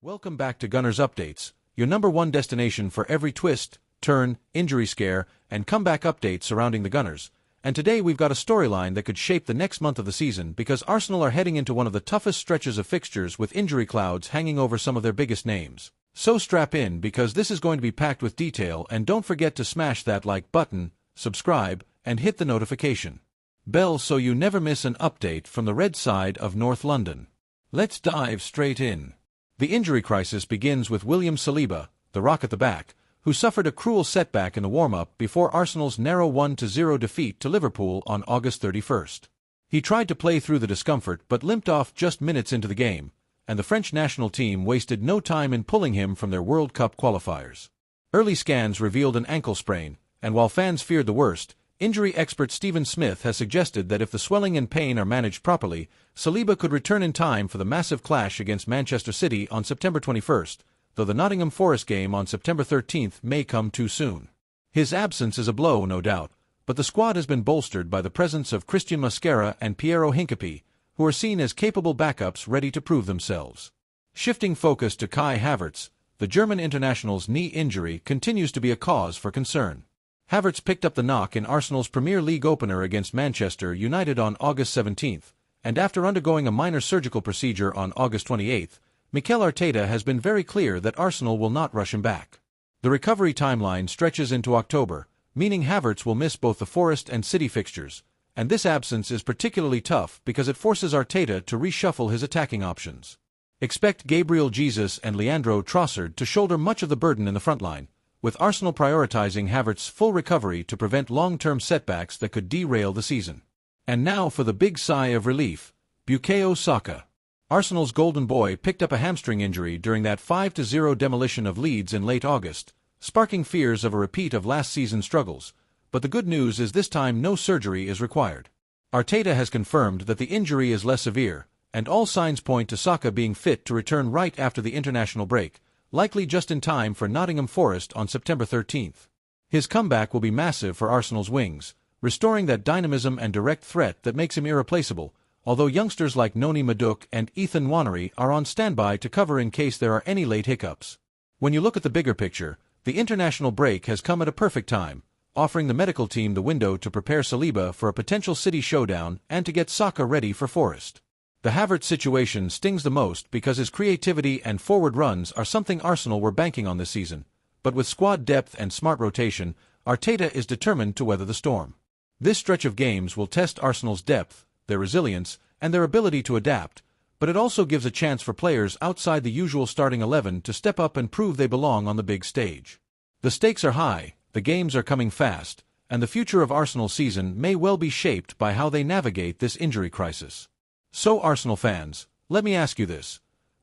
Welcome back to Gunners Updates, your number one destination for every twist, turn, injury scare, and comeback update surrounding the Gunners. And today we've got a storyline that could shape the next month of the season because Arsenal are heading into one of the toughest stretches of fixtures with injury clouds hanging over some of their biggest names. So strap in because this is going to be packed with detail, and don't forget to smash that like button, subscribe, and hit the notification bell so you never miss an update from the red side of North London. Let's dive straight in. The injury crisis begins with William Saliba, the rock at the back, who suffered a cruel setback in the warm-up before Arsenal's narrow 1-0 defeat to Liverpool on August 31st. He tried to play through the discomfort but limped off just minutes into the game, and the French national team wasted no time in pulling him from their World Cup qualifiers. Early scans revealed an ankle sprain, and while fans feared the worst, injury expert Stephen Smith has suggested that if the swelling and pain are managed properly, Saliba could return in time for the massive clash against Manchester City on September 21st, though the Nottingham Forest game on September 13th may come too soon. His absence is a blow, no doubt, but the squad has been bolstered by the presence of Christian Mosquera and Piero Hincapié, who are seen as capable backups ready to prove themselves. Shifting focus to Kai Havertz, the German international's knee injury continues to be a cause for concern. Havertz picked up the knock in Arsenal's Premier League opener against Manchester United on August 17th, and after undergoing a minor surgical procedure on August 28th, Mikel Arteta has been very clear that Arsenal will not rush him back. The recovery timeline stretches into October, meaning Havertz will miss both the Forest and City fixtures, and this absence is particularly tough because it forces Arteta to reshuffle his attacking options. Expect Gabriel Jesus and Leandro Trossard to shoulder much of the burden in the front line, with Arsenal prioritizing Havertz's full recovery to prevent long-term setbacks that could derail the season. And now for the big sigh of relief, Bukayo Saka. Arsenal's golden boy picked up a hamstring injury during that 5-0 demolition of Leeds in late August, sparking fears of a repeat of last season's struggles, but the good news is this time no surgery is required. Arteta has confirmed that the injury is less severe, and all signs point to Saka being fit to return right after the international break, likely just in time for Nottingham Forest on September 13th. His comeback will be massive for Arsenal's wings, restoring that dynamism and direct threat that makes him irreplaceable, although youngsters like Noni Madueke and Ethan Nwaneri are on standby to cover in case there are any late hiccups. When you look at the bigger picture, the international break has come at a perfect time, offering the medical team the window to prepare Saliba for a potential City showdown and to get Saka ready for Forest. The Havertz situation stings the most because his creativity and forward runs are something Arsenal were banking on this season, but with squad depth and smart rotation, Arteta is determined to weather the storm. This stretch of games will test Arsenal's depth, their resilience, and their ability to adapt, but it also gives a chance for players outside the usual starting 11 to step up and prove they belong on the big stage. The stakes are high, the games are coming fast, and the future of Arsenal's season may well be shaped by how they navigate this injury crisis. So Arsenal fans, let me ask you this.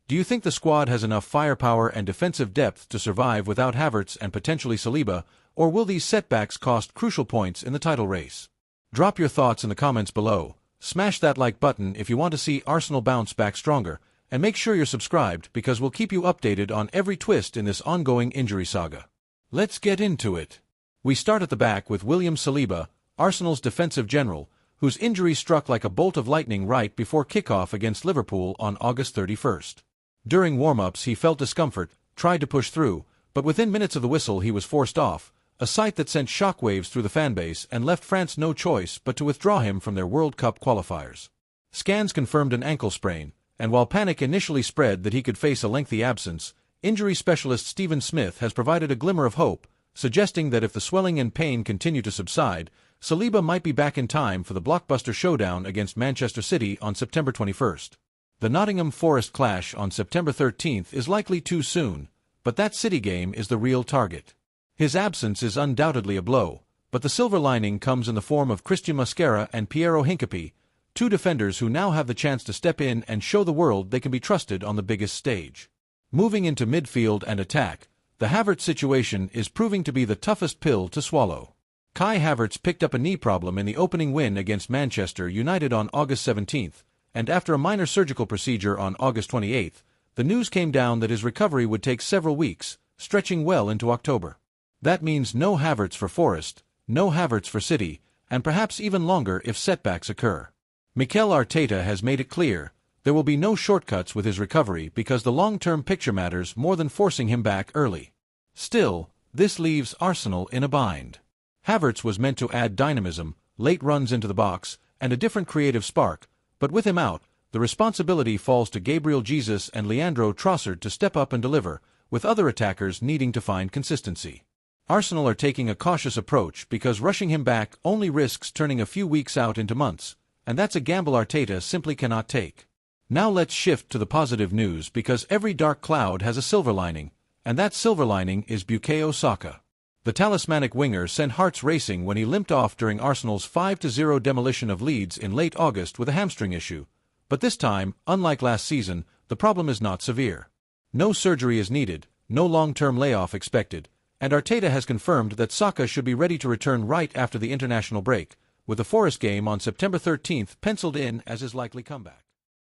Do you think the squad has enough firepower and defensive depth to survive without Havertz and potentially Saliba, or will these setbacks cost crucial points in the title race? Drop your thoughts in the comments below, smash that like button if you want to see Arsenal bounce back stronger, and make sure you're subscribed because we'll keep you updated on every twist in this ongoing injury saga. Let's get into it. We start at the back with William Saliba, Arsenal's defensive general, whose injury struck like a bolt of lightning right before kickoff against Liverpool on August 31st. During warm-ups he felt discomfort, tried to push through, but within minutes of the whistle he was forced off, a sight that sent shockwaves through the fanbase and left France no choice but to withdraw him from their World Cup qualifiers. Scans confirmed an ankle sprain, and while panic initially spread that he could face a lengthy absence, injury specialist Stephen Smith has provided a glimmer of hope, suggesting that if the swelling and pain continue to subside, Saliba might be back in time for the blockbuster showdown against Manchester City on September 21st. The Nottingham Forest clash on September 13th is likely too soon, but that City game is the real target. His absence is undoubtedly a blow, but the silver lining comes in the form of Christian Mosquera and Piero Hincapié, two defenders who now have the chance to step in and show the world they can be trusted on the biggest stage. Moving into midfield and attack, the Havertz situation is proving to be the toughest pill to swallow. Kai Havertz picked up a knee problem in the opening win against Manchester United on August 17th, and after a minor surgical procedure on August 28th, the news came down that his recovery would take several weeks, stretching well into October. That means no Havertz for Forest, no Havertz for City, and perhaps even longer if setbacks occur. Mikel Arteta has made it clear, there will be no shortcuts with his recovery because the long-term picture matters more than forcing him back early. Still, this leaves Arsenal in a bind. Havertz was meant to add dynamism, late runs into the box, and a different creative spark, but with him out, the responsibility falls to Gabriel Jesus and Leandro Trossard to step up and deliver, with other attackers needing to find consistency. Arsenal are taking a cautious approach because rushing him back only risks turning a few weeks out into months, and that's a gamble Arteta simply cannot take. Now let's shift to the positive news because every dark cloud has a silver lining, and that silver lining is Bukayo Saka. The talismanic winger sent hearts racing when he limped off during Arsenal's 5-0 demolition of Leeds in late August with a hamstring issue. But this time, unlike last season, the problem is not severe. No surgery is needed, no long-term layoff expected, and Arteta has confirmed that Saka should be ready to return right after the international break, with the Forest game on September 13th penciled in as his likely comeback.